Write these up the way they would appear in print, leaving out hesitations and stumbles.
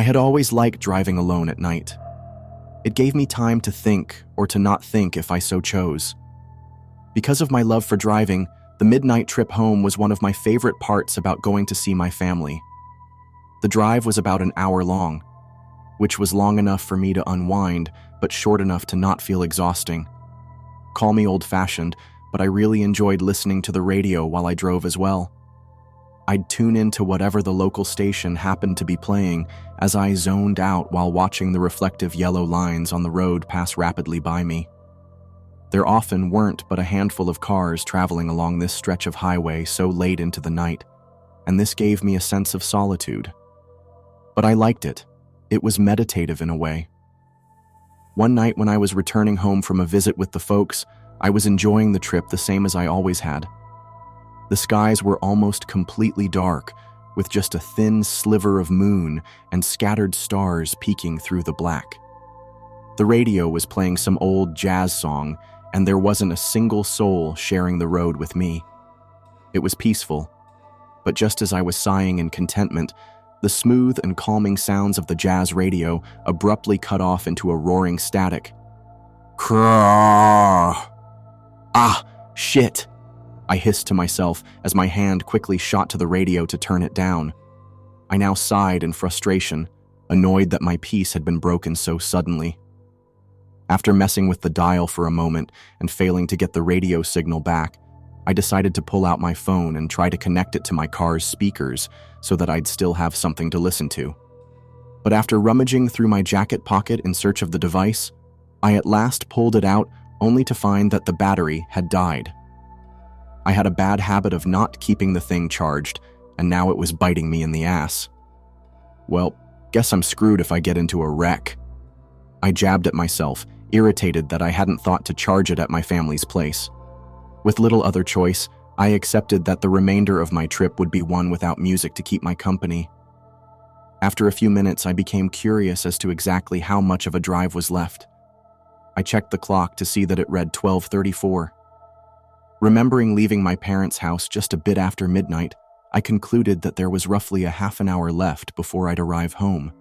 I had always liked driving alone at night. It gave me time to think or to not think if I so chose. Because of my love for driving, the midnight trip home was one of my favorite parts about going to see my family. The drive was about an hour long, which was long enough for me to unwind, but short enough to not feel exhausting. Call me old-fashioned, but I really enjoyed listening to the radio while I drove as well. I'd tune into whatever the local station happened to be playing as I zoned out while watching the reflective yellow lines on the road pass rapidly by me. There often weren't but a handful of cars traveling along this stretch of highway so late into the night, and this gave me a sense of solitude. But I liked it. It was meditative in a way. One night when I was returning home from a visit with the folks, I was enjoying the trip the same as I always had. The skies were almost completely dark, with just a thin sliver of moon and scattered stars peeking through the black. The radio was playing some old jazz song, and there wasn't a single soul sharing the road with me. It was peaceful, but just as I was sighing in contentment, the smooth and calming sounds of the jazz radio abruptly cut off into a roaring static. Crrrr! Ah, shit! I hissed to myself as my hand quickly shot to the radio to turn it down. I now sighed in frustration, annoyed that my peace had been broken so suddenly. After messing with the dial for a moment and failing to get the radio signal back, I decided to pull out my phone and try to connect it to my car's speakers so that I'd still have something to listen to. But after rummaging through my jacket pocket in search of the device, I at last pulled it out only to find that the battery had died. I had a bad habit of not keeping the thing charged, and now it was biting me in the ass. Well, guess I'm screwed if I get into a wreck. I jabbed at myself, irritated that I hadn't thought to charge it at my family's place. With little other choice, I accepted that the remainder of my trip would be one without music to keep my company. After a few minutes, I became curious as to exactly how much of a drive was left. I checked the clock to see that it read 12:34. Remembering leaving my parents' house just a bit after midnight, I concluded that there was roughly a half an hour left before I'd arrive home.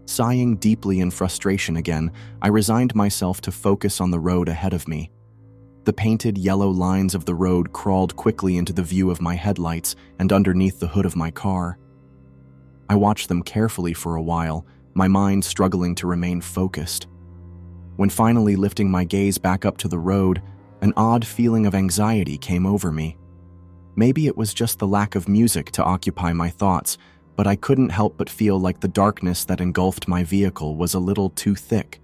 Sighing deeply in frustration again, I resigned myself to focus on the road ahead of me. The painted yellow lines of the road crawled quickly into the view of my headlights and underneath the hood of my car. I watched them carefully for a while, my mind struggling to remain focused. When finally lifting my gaze back up to the road, an odd feeling of anxiety came over me. Maybe it was just the lack of music to occupy my thoughts, but I couldn't help but feel like the darkness that engulfed my vehicle was a little too thick.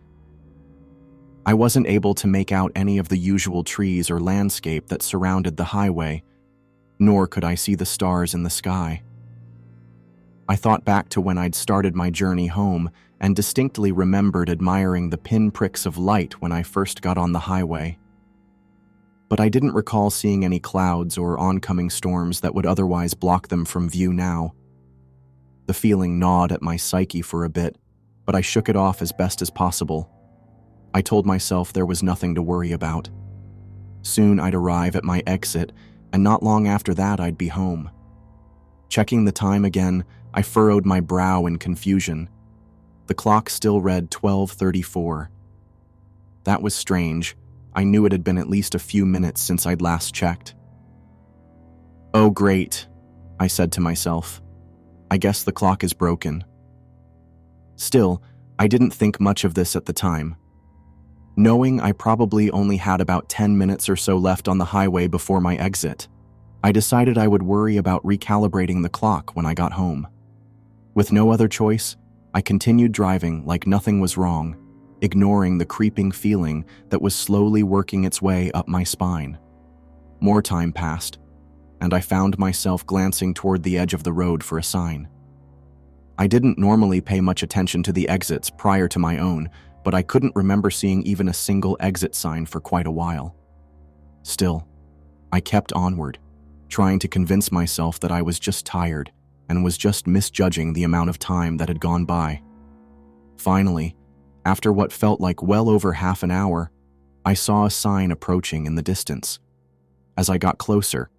I wasn't able to make out any of the usual trees or landscape that surrounded the highway, nor could I see the stars in the sky. I thought back to when I'd started my journey home and distinctly remembered admiring the pinpricks of light when I first got on the highway. But I didn't recall seeing any clouds or oncoming storms that would otherwise block them from view now. The feeling gnawed at my psyche for a bit, but I shook it off as best as possible. I told myself there was nothing to worry about. Soon I'd arrive at my exit, and not long after that I'd be home. Checking the time again, I furrowed my brow in confusion. The clock still read 12:34. That was strange. I knew it had been at least a few minutes since I'd last checked. Oh great, I said to myself. I guess the clock is broken. Still, I didn't think much of this at the time. Knowing I probably only had about 10 minutes or so left on the highway before my exit, I decided I would worry about recalibrating the clock when I got home. With no other choice, I continued driving like nothing was wrong, ignoring the creeping feeling that was slowly working its way up my spine. More time passed, and I found myself glancing toward the edge of the road for a sign. I didn't normally pay much attention to the exits prior to my own, but I couldn't remember seeing even a single exit sign for quite a while. Still, I kept onward, trying to convince myself that I was just tired and was just misjudging the amount of time that had gone by. Finally, after what felt like well over half an hour, I saw a sign approaching in the distance. As I got closer,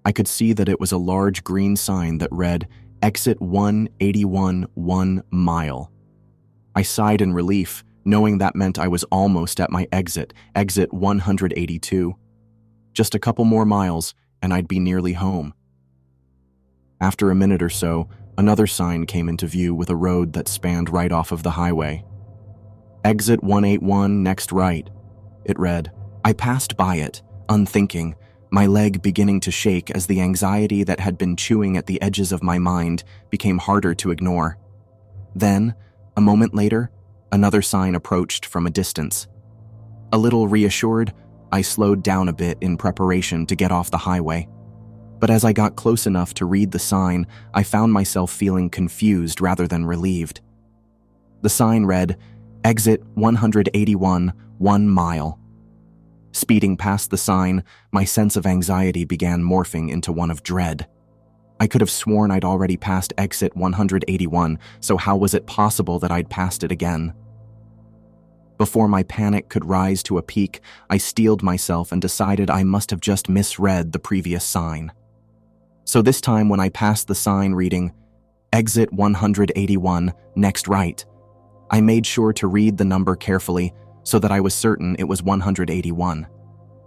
I could see that it was a large green sign that read, Exit 181, 1 mile. I sighed in relief, knowing that meant I was almost at my exit 182. Just a couple more miles, and I'd be nearly home. After a minute or so, another sign came into view with a road that spanned right off of the highway. Exit 181, next right, it read. I passed by it, unthinking, my leg beginning to shake as the anxiety that had been chewing at the edges of my mind became harder to ignore. Then, a moment later, another sign approached from a distance. A little reassured, I slowed down a bit in preparation to get off the highway. But as I got close enough to read the sign, I found myself feeling confused rather than relieved. The sign read, Exit 181, 1 mile. Speeding past the sign, my sense of anxiety began morphing into one of dread. I could have sworn I'd already passed exit 181, so how was it possible that I'd passed it again? Before my panic could rise to a peak, I steeled myself and decided I must have just misread the previous sign. So this time when I passed the sign reading, Exit 181, next right, I made sure to read the number carefully so that I was certain it was 181.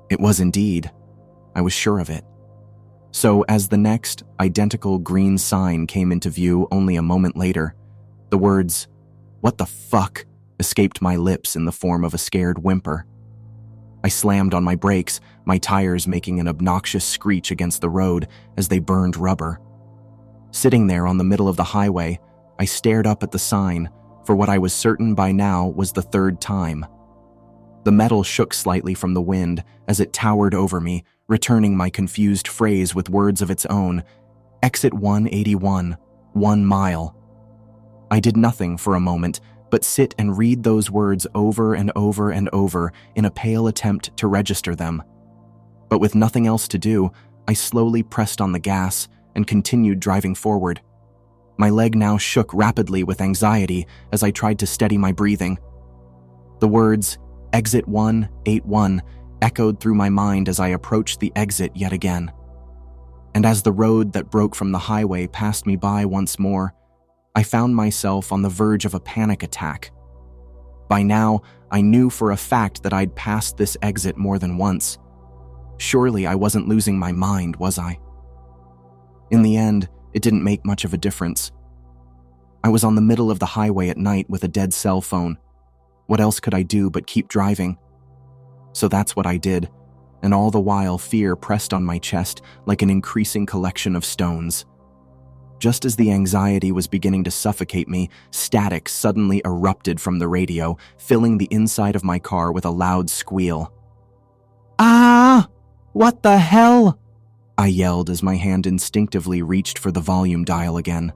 It was indeed. I was sure of it. So as the next, identical green sign came into view only a moment later, the words, "What the fuck?" escaped my lips in the form of a scared whimper. I slammed on my brakes, my tires making an obnoxious screech against the road as they burned rubber. Sitting there on the middle of the highway, I stared up at the sign for what I was certain by now was the third time. The metal shook slightly from the wind as it towered over me, returning my confused phrase with words of its own, Exit 181, 1 mile. I did nothing for a moment but sit and read those words over and over and over in a pale attempt to register them. But with nothing else to do, I slowly pressed on the gas and continued driving forward. My leg now shook rapidly with anxiety as I tried to steady my breathing. The words, Exit 181, echoed through my mind as I approached the exit yet again. And as the road that broke from the highway passed me by once more, I found myself on the verge of a panic attack. By now, I knew for a fact that I'd passed this exit more than once. Surely I wasn't losing my mind, was I? In the end, it didn't make much of a difference. I was on the middle of the highway at night with a dead cell phone. What else could I do but keep driving? So that's what I did, and all the while fear pressed on my chest like an increasing collection of stones. Just as the anxiety was beginning to suffocate me, static suddenly erupted from the radio, filling the inside of my car with a loud squeal. Ah! What the hell? I yelled as my hand instinctively reached for the volume dial again.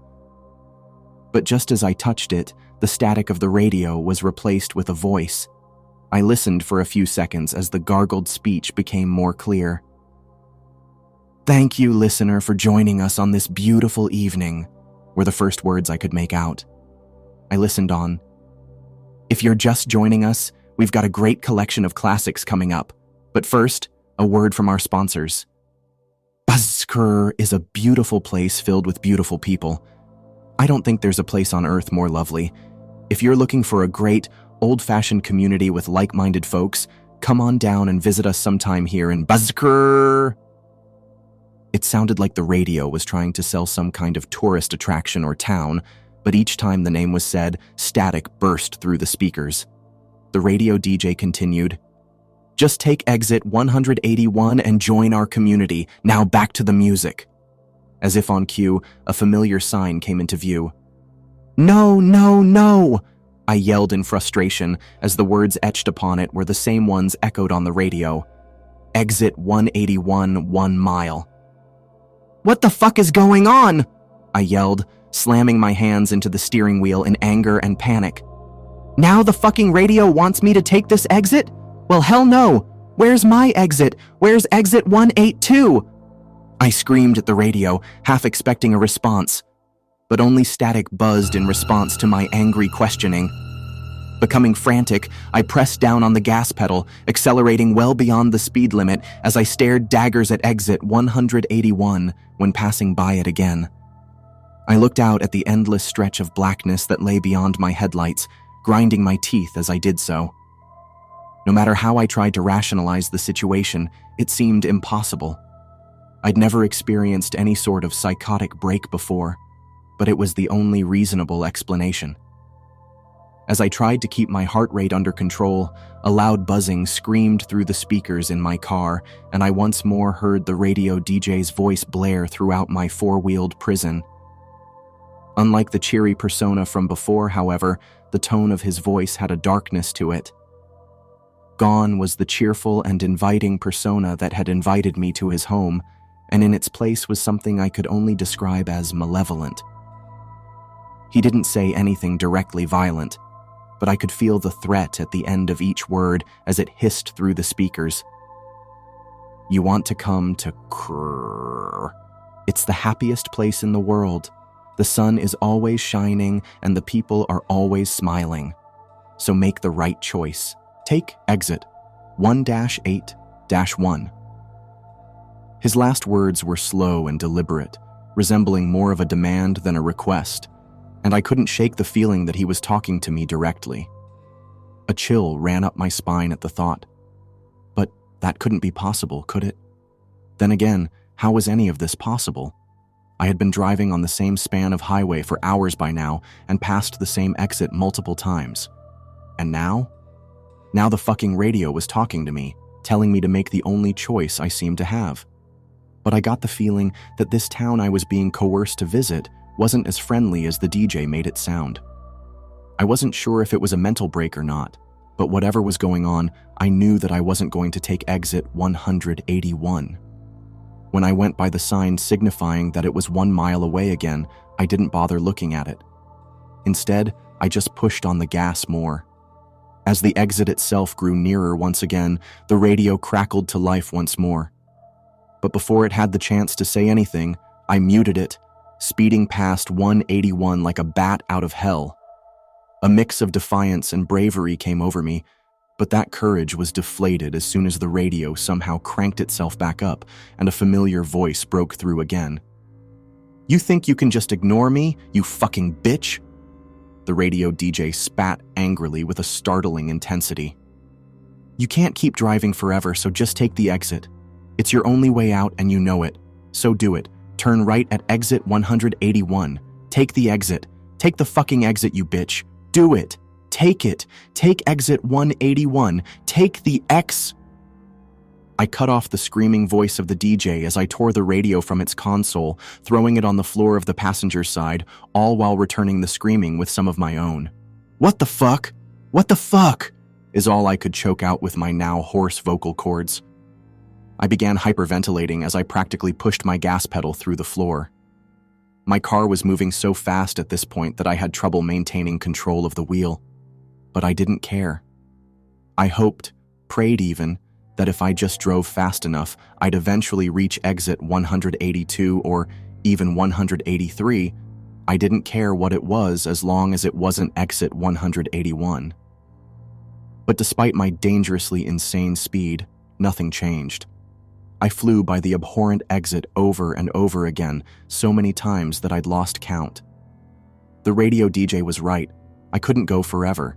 But just as I touched it, the static of the radio was replaced with a voice. I listened for a few seconds as the gargled speech became more clear. Thank you, listener, for joining us on this beautiful evening, were the first words I could make out. I listened on. If you're just joining us, we've got a great collection of classics coming up. But first, a word from our sponsors. Askreddit is a beautiful place filled with beautiful people. I don't think there's a place on earth more lovely. If you're looking for a great, old-fashioned community with like-minded folks, come on down and visit us sometime here in Askreddit. It sounded like the radio was trying to sell some kind of tourist attraction or town, but each time the name was said, static burst through the speakers. The radio DJ continued, Just take exit 181 and join our community. Now back to the music. As if on cue, a familiar sign came into view. No, no, no! I yelled in frustration as the words etched upon it were the same ones echoed on the radio. Exit 181, 1 mile. What the fuck is going on? I yelled, slamming my hands into the steering wheel in anger and panic. Now the fucking radio wants me to take this exit? Well, hell no! Where's my exit? Where's exit 182? I screamed at the radio, half expecting a response, but only static buzzed in response to my angry questioning. Becoming frantic, I pressed down on the gas pedal, accelerating well beyond the speed limit as I stared daggers at exit 181 when passing by it again. I looked out at the endless stretch of blackness that lay beyond my headlights, grinding my teeth as I did so. No matter how I tried to rationalize the situation, it seemed impossible. I'd never experienced any sort of psychotic break before, but it was the only reasonable explanation. As I tried to keep my heart rate under control, a loud buzzing screamed through the speakers in my car, and I once more heard the radio DJ's voice blare throughout my four-wheeled prison. Unlike the cheery persona from before, however, the tone of his voice had a darkness to it. Gone was the cheerful and inviting persona that had invited me to his home, and in its place was something I could only describe as malevolent. He didn't say anything directly violent, but I could feel the threat at the end of each word as it hissed through the speakers. You want to come to Krrrr. It's the happiest place in the world. The sun is always shining and the people are always smiling. So make the right choice. Take exit 1-8-1. His last words were slow and deliberate, resembling more of a demand than a request, and I couldn't shake the feeling that he was talking to me directly. A chill ran up my spine at the thought. But that couldn't be possible, could it? Then again, how was any of this possible? I had been driving on the same span of highway for hours by now and passed the same exit multiple times. And now? Now the fucking radio was talking to me, telling me to make the only choice I seemed to have. But I got the feeling that this town I was being coerced to visit wasn't as friendly as the DJ made it sound. I wasn't sure if it was a mental break or not, but whatever was going on, I knew that I wasn't going to take exit 181. When I went by the sign signifying that it was 1 mile away again, I didn't bother looking at it. Instead, I just pushed on the gas more. As the exit itself grew nearer once again, the radio crackled to life once more. But before it had the chance to say anything, I muted it, speeding past 181 like a bat out of hell. A mix of defiance and bravery came over me, but that courage was deflated as soon as the radio somehow cranked itself back up and a familiar voice broke through again. "You think you can just ignore me, you fucking bitch?" The radio DJ spat angrily with a startling intensity. "You can't keep driving forever, so just take the exit. It's your only way out and you know it. So do it. Turn right at exit 181. Take the exit. Take the fucking exit, you bitch. Do it. Take it. Take exit 181. Take the X." I cut off the screaming voice of the DJ as I tore the radio from its console, throwing it on the floor of the passenger's side, all while returning the screaming with some of my own. "What the fuck? What the fuck?" is all I could choke out with my now hoarse vocal cords. I began hyperventilating as I practically pushed my gas pedal through the floor. My car was moving so fast at this point that I had trouble maintaining control of the wheel. But I didn't care. I hoped, prayed even, that if I just drove fast enough, I'd eventually reach exit 182 or even 183. I didn't care what it was as long as it wasn't exit 181. But despite my dangerously insane speed, nothing changed. I flew by the abhorrent exit over and over again, so many times that I'd lost count. The radio DJ was right. I couldn't go forever.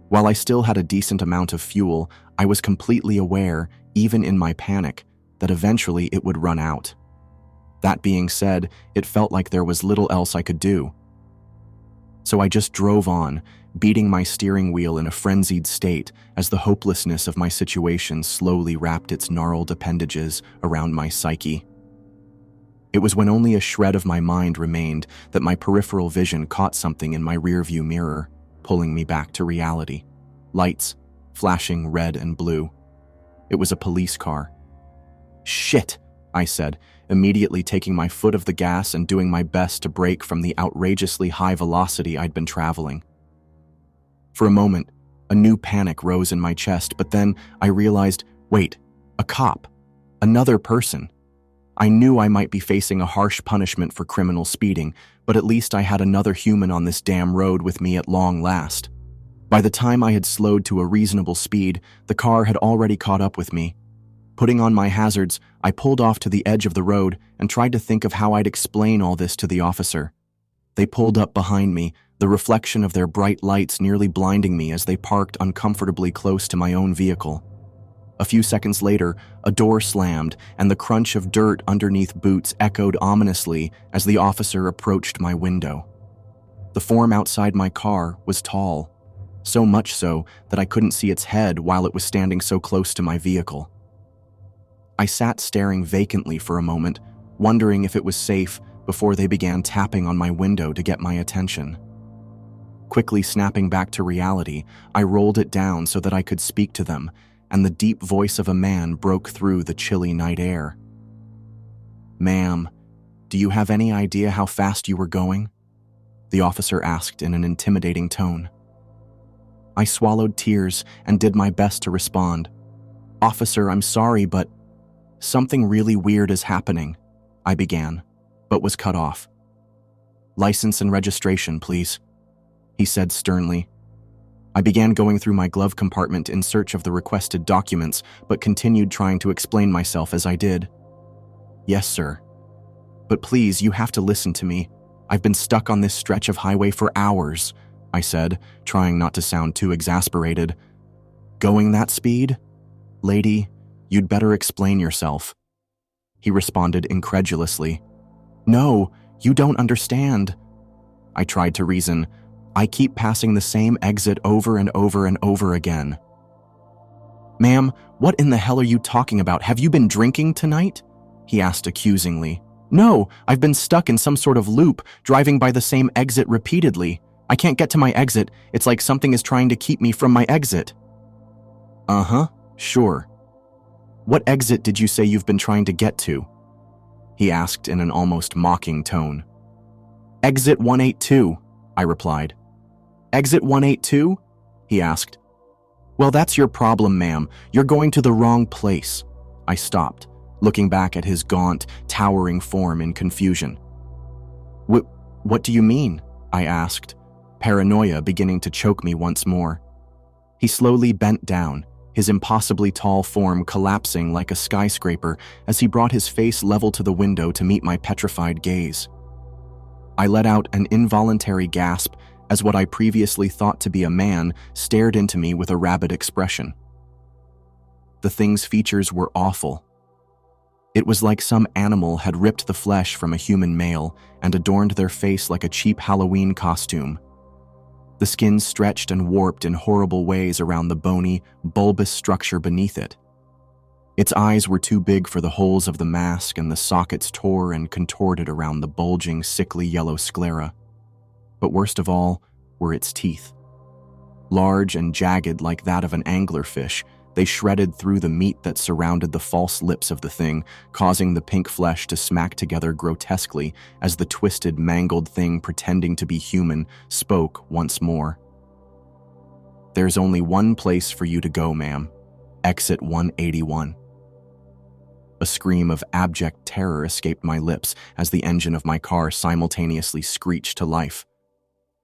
While I still had a decent amount of fuel, I was completely aware, even in my panic, that eventually it would run out. That being said, it felt like there was little else I could do. So I just drove on, beating my steering wheel in a frenzied state as the hopelessness of my situation slowly wrapped its gnarled appendages around my psyche. It was when only a shred of my mind remained that my peripheral vision caught something in my rearview mirror, pulling me back to reality. Lights, flashing red and blue. It was a police car. "Shit," I said, immediately taking my foot off the gas and doing my best to brake from the outrageously high velocity I'd been traveling. For a moment, a new panic rose in my chest, but then I realized, wait, a cop, another person. I knew I might be facing a harsh punishment for criminal speeding, but at least I had another human on this damn road with me at long last. By the time I had slowed to a reasonable speed, the car had already caught up with me. Putting on my hazards, I pulled off to the edge of the road and tried to think of how I'd explain all this to the officer. They pulled up behind me, the reflection of their bright lights nearly blinding me as they parked uncomfortably close to my own vehicle. A few seconds later, a door slammed, and the crunch of dirt underneath boots echoed ominously as the officer approached my window. The form outside my car was tall, so much so that I couldn't see its head while it was standing so close to my vehicle. I sat staring vacantly for a moment, wondering if it was safe before they began tapping on my window to get my attention. Quickly snapping back to reality, I rolled it down so that I could speak to them, and the deep voice of a man broke through the chilly night air. "Ma'am, do you have any idea how fast you were going?" the officer asked in an intimidating tone. I swallowed tears and did my best to respond. "Officer, I'm sorry, but something really weird is happening," I began, but was cut off. "License and registration, please," he said sternly. I began going through my glove compartment in search of the requested documents, but continued trying to explain myself as I did. "Yes, sir. But please, you have to listen to me. I've been stuck on this stretch of highway for hours," I said, trying not to sound too exasperated. "Going that speed? Lady, you'd better explain yourself," he responded incredulously. "No, you don't understand." I tried to reason. "I keep passing the same exit over and over and over again." "Ma'am, what in the hell are you talking about? Have you been drinking tonight?" he asked accusingly. "No, I've been stuck in some sort of loop, driving by the same exit repeatedly. I can't get to my exit. It's like something is trying to keep me from my exit." "Uh-huh, sure. What exit did you say you've been trying to get to?" he asked in an almost mocking tone. "Exit 182, I replied. "Exit 182? he asked. "Well, that's your problem, ma'am. You're going to the wrong place." I stopped, looking back at his gaunt, towering form in confusion. What do you mean?" I asked, paranoia beginning to choke me once more. He slowly bent down, his impossibly tall form collapsing like a skyscraper as he brought his face level to the window to meet my petrified gaze. I let out an involuntary gasp as what I previously thought to be a man stared into me with a rabid expression. The thing's features were awful. It was like some animal had ripped the flesh from a human male and adorned their face like a cheap Halloween costume. The skin stretched and warped in horrible ways around the bony, bulbous structure beneath it. Its eyes were too big for the holes of the mask, and the sockets tore and contorted around the bulging, sickly yellow sclera. But worst of all were its teeth. Large and jagged like that of an anglerfish, they shredded through the meat that surrounded the false lips of the thing, causing the pink flesh to smack together grotesquely as the twisted, mangled thing pretending to be human spoke once more. "There's only one place for you to go, ma'am. Exit 181. A scream of abject terror escaped my lips as the engine of my car simultaneously screeched to life.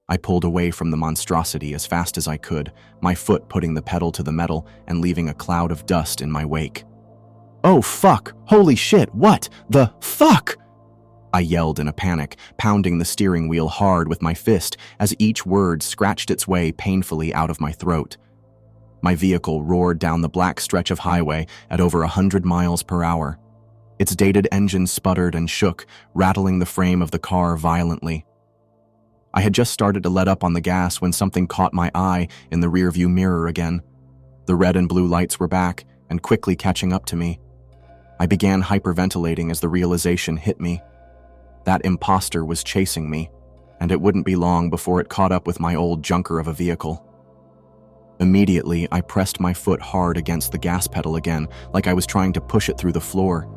I pulled away from the monstrosity as fast as I could, my foot putting the pedal to the metal and leaving a cloud of dust in my wake. "Oh, fuck! Holy shit! What the fuck?" I yelled in a panic, pounding the steering wheel hard with my fist as each word scratched its way painfully out of my throat. My vehicle roared down the black stretch of highway at over 100 miles per hour. Its dated engine sputtered and shook, rattling the frame of the car violently. I had just started to let up on the gas when something caught my eye in the rearview mirror again. The red and blue lights were back and quickly catching up to me. I began hyperventilating as the realization hit me. That imposter was chasing me, and it wouldn't be long before it caught up with my old junker of a vehicle. Immediately, I pressed my foot hard against the gas pedal again, like I was trying to push it through the floor.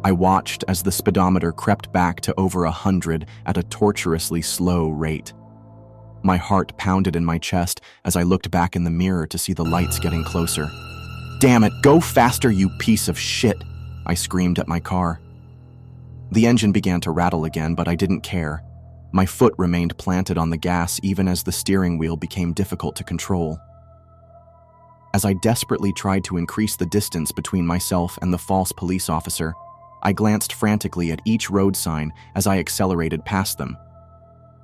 I watched as the speedometer crept back to over 100 at a torturously slow rate. My heart pounded in my chest as I looked back in the mirror to see the lights getting closer. "Damn it, go faster, you piece of shit!" I screamed at my car. The engine began to rattle again, but I didn't care. My foot remained planted on the gas even as the steering wheel became difficult to control. As I desperately tried to increase the distance between myself and the false police officer, I glanced frantically at each road sign as I accelerated past them.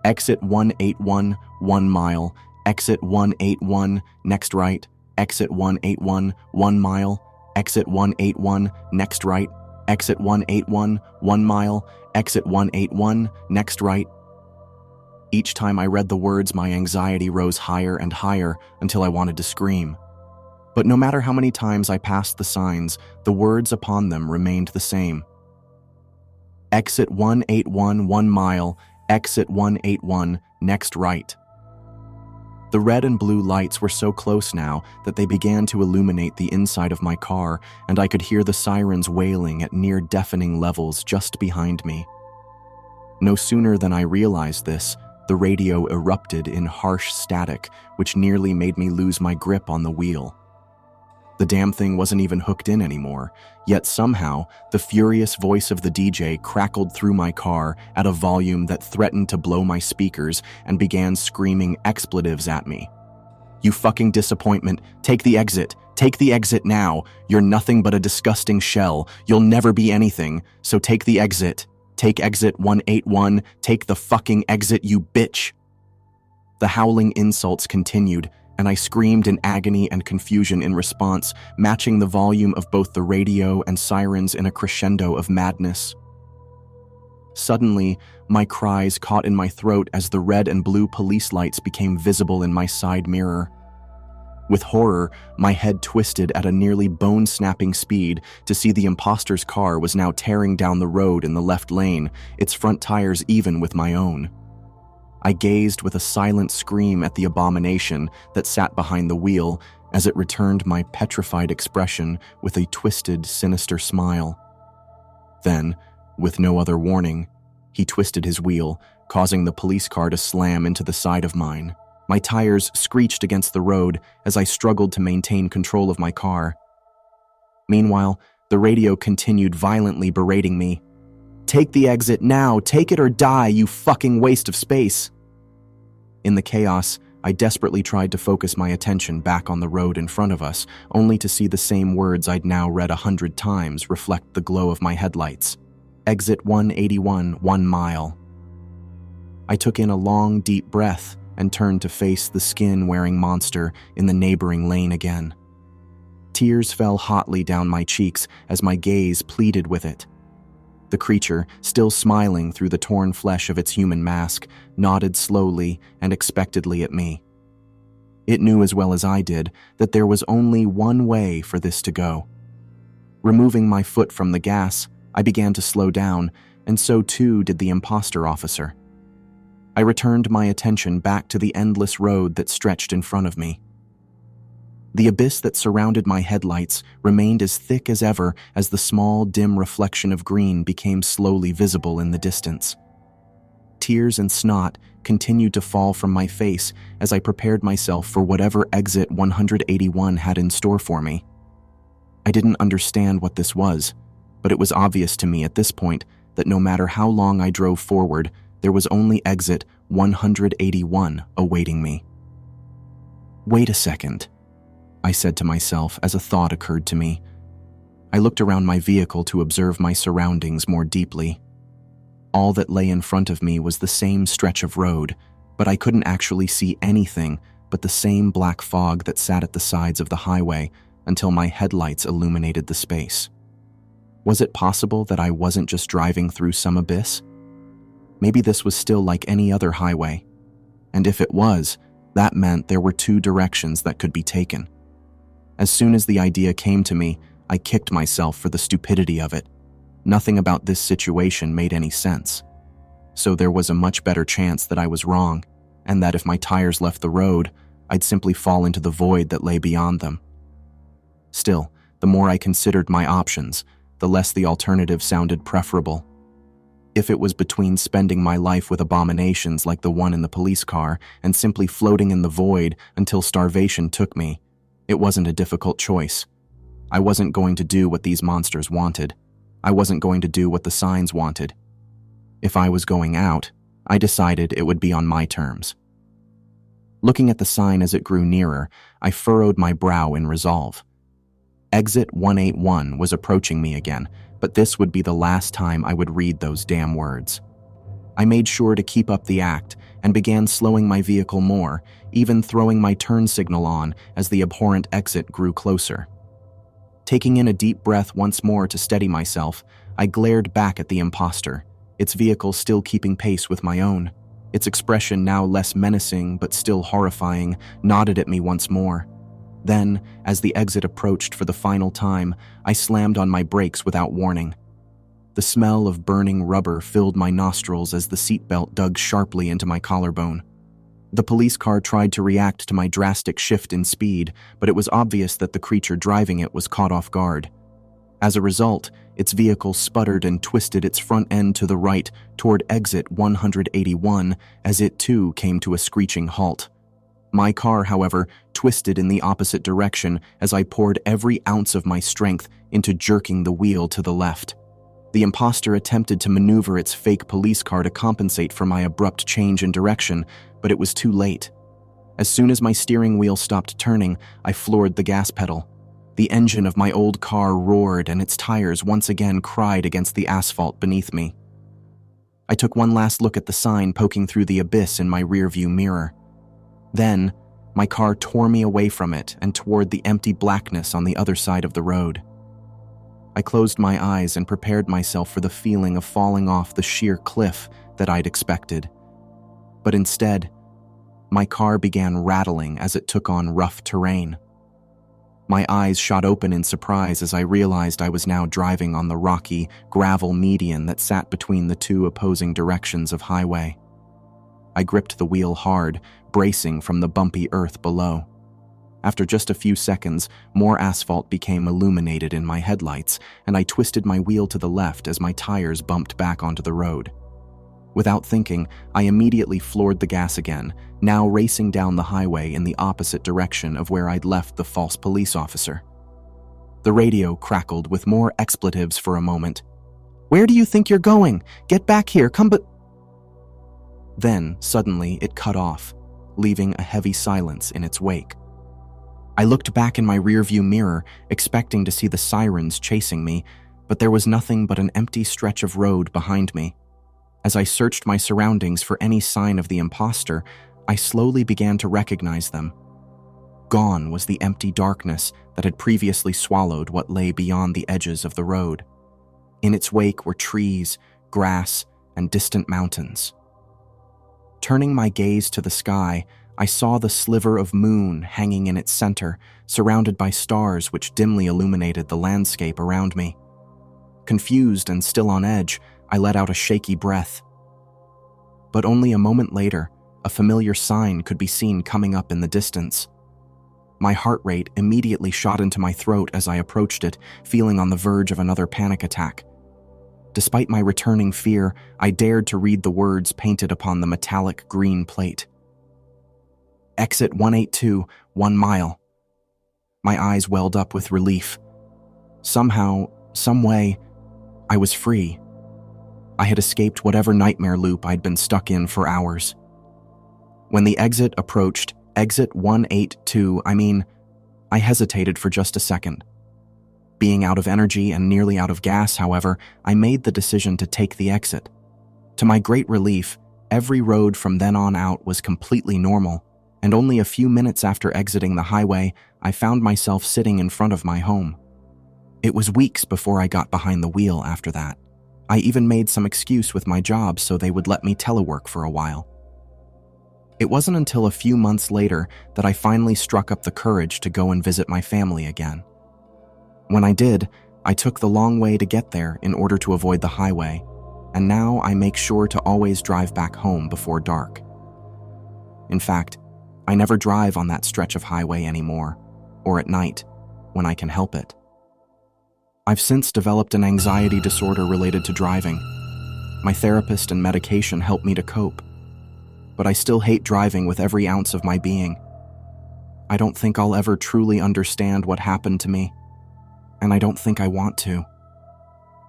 Exit 181, 1 mile. Exit 181, next right. Exit 181, 1 mile. Exit 181, next right. Exit 181, 1 mile. Exit 181, next right. Each time I read the words, my anxiety rose higher and higher until I wanted to scream. But no matter how many times I passed the signs, the words upon them remained the same. Exit 181, 1 mile. Exit 181, next right. The red and blue lights were so close now that they began to illuminate the inside of my car, and I could hear the sirens wailing at near-deafening levels just behind me. No sooner than I realized this, the radio erupted in harsh static, which nearly made me lose my grip on the wheel. The damn thing wasn't even hooked in anymore, yet somehow the furious voice of the DJ crackled through my car at a volume that threatened to blow my speakers and began screaming expletives at me. "You fucking disappointment, take the exit now, you're nothing but a disgusting shell, you'll never be anything, so take the exit. Take exit 181, take the fucking exit, you bitch." The howling insults continued, and I screamed in agony and confusion in response, matching the volume of both the radio and sirens in a crescendo of madness. Suddenly, my cries caught in my throat as the red and blue police lights became visible in my side mirror. With horror, my head twisted at a nearly bone-snapping speed to see the imposter's car was now tearing down the road in the left lane, its front tires even with my own. I gazed with a silent scream at the abomination that sat behind the wheel as it returned my petrified expression with a twisted, sinister smile. Then, with no other warning, he twisted his wheel, causing the police car to slam into the side of mine. My tires screeched against the road as I struggled to maintain control of my car. Meanwhile, the radio continued violently berating me. "Take the exit now, take it or die, you fucking waste of space." In the chaos, I desperately tried to focus my attention back on the road in front of us, only to see the same words I'd now read 100 times reflect the glow of my headlights. Exit 181, 1 mile. I took in a long, deep breath and turned to face the skin-wearing monster in the neighboring lane again. Tears fell hotly down my cheeks as my gaze pleaded with it. The creature, still smiling through the torn flesh of its human mask, nodded slowly and expectantly at me. It knew as well as I did that there was only one way for this to go. Removing my foot from the gas, I began to slow down, and so too did the imposter officer. I returned my attention back to the endless road that stretched in front of me. The abyss that surrounded my headlights remained as thick as ever as the small, dim reflection of green became slowly visible in the distance. Tears and snot continued to fall from my face as I prepared myself for whatever exit 181 had in store for me. I didn't understand what this was, but it was obvious to me at this point that no matter how long I drove forward, there was only exit 181 awaiting me. "Wait a second," I said to myself as a thought occurred to me. I looked around my vehicle to observe my surroundings more deeply. All that lay in front of me was the same stretch of road, but I couldn't actually see anything but the same black fog that sat at the sides of the highway until my headlights illuminated the space. Was it possible that I wasn't just driving through some abyss? Maybe this was still like any other highway. And if it was, that meant there were two directions that could be taken. As soon as the idea came to me, I kicked myself for the stupidity of it. Nothing about this situation made any sense. So there was a much better chance that I was wrong, and that if my tires left the road, I'd simply fall into the void that lay beyond them. Still, the more I considered my options, the less the alternative sounded preferable. If it was between spending my life with abominations like the one in the police car and simply floating in the void until starvation took me, it wasn't a difficult choice. I wasn't going to do what these monsters wanted. I wasn't going to do what the signs wanted. If I was going out, I decided it would be on my terms. Looking at the sign as it grew nearer, I furrowed my brow in resolve. Exit 181 was approaching me again, but this would be the last time I would read those damn words. I made sure to keep up the act and began slowing my vehicle more, even throwing my turn signal on as the abhorrent exit grew closer. Taking in a deep breath once more to steady myself, I glared back at the imposter, its vehicle still keeping pace with my own. Its expression, now less menacing but still horrifying, nodded at me once more. Then, as the exit approached for the final time, I slammed on my brakes without warning. The smell of burning rubber filled my nostrils as the seatbelt dug sharply into my collarbone. The police car tried to react to my drastic shift in speed, but it was obvious that the creature driving it was caught off guard. As a result, its vehicle sputtered and twisted its front end to the right toward exit 181 as it too came to a screeching halt. My car, however, twisted in the opposite direction as I poured every ounce of my strength into jerking the wheel to the left. The imposter attempted to maneuver its fake police car to compensate for my abrupt change in direction, but it was too late. As soon as my steering wheel stopped turning, I floored the gas pedal. The engine of my old car roared and its tires once again cried against the asphalt beneath me. I took one last look at the sign poking through the abyss in my rearview mirror. Then, my car tore me away from it and toward the empty blackness on the other side of the road. I closed my eyes and prepared myself for the feeling of falling off the sheer cliff that I'd expected. But instead, my car began rattling as it took on rough terrain. My eyes shot open in surprise as I realized I was now driving on the rocky, gravel median that sat between the two opposing directions of highway. I gripped the wheel hard, bracing from the bumpy earth below. After just a few seconds, more asphalt became illuminated in my headlights, and I twisted my wheel to the left as my tires bumped back onto the road. Without thinking, I immediately floored the gas again, now racing down the highway in the opposite direction of where I'd left the false police officer. The radio crackled with more expletives for a moment. "Where do you think you're going? Get back here, come but..." Then, suddenly, it cut off, leaving a heavy silence in its wake. I looked back in my rearview mirror, expecting to see the sirens chasing me, but there was nothing but an empty stretch of road behind me. As I searched my surroundings for any sign of the imposter, I slowly began to recognize them. Gone was the empty darkness that had previously swallowed what lay beyond the edges of the road. In its wake were trees, grass, and distant mountains. Turning my gaze to the sky, I saw the sliver of moon hanging in its center, surrounded by stars which dimly illuminated the landscape around me. Confused and still on edge, I let out a shaky breath. But only a moment later, a familiar sign could be seen coming up in the distance. My heart rate immediately shot into my throat as I approached it, feeling on the verge of another panic attack. Despite my returning fear, I dared to read the words painted upon the metallic green plate. Exit 182, 1 mile. My eyes welled up with relief. Somehow, some way, I was free. I had escaped whatever nightmare loop I'd been stuck in for hours. When the exit approached, exit 182, I hesitated for just a second. Being out of energy and nearly out of gas, however, I made the decision to take the exit. To my great relief, every road from then on out was completely normal, and only a few minutes after exiting the highway, I found myself sitting in front of my home. It was weeks before I got behind the wheel after that. I even made some excuse with my job so they would let me telework for a while. It wasn't until a few months later that I finally struck up the courage to go and visit my family again. When I did, I took the long way to get there in order to avoid the highway, and now I make sure to always drive back home before dark. In fact, I never drive on that stretch of highway anymore, or at night, when I can help it. I've since developed an anxiety disorder related to driving. My therapist and medication help me to cope, but I still hate driving with every ounce of my being. I don't think I'll ever truly understand what happened to me, and I don't think I want to.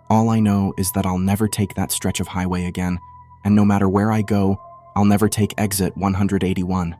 All I know is that I'll never take that stretch of highway again, and no matter where I go, I'll never take exit 181.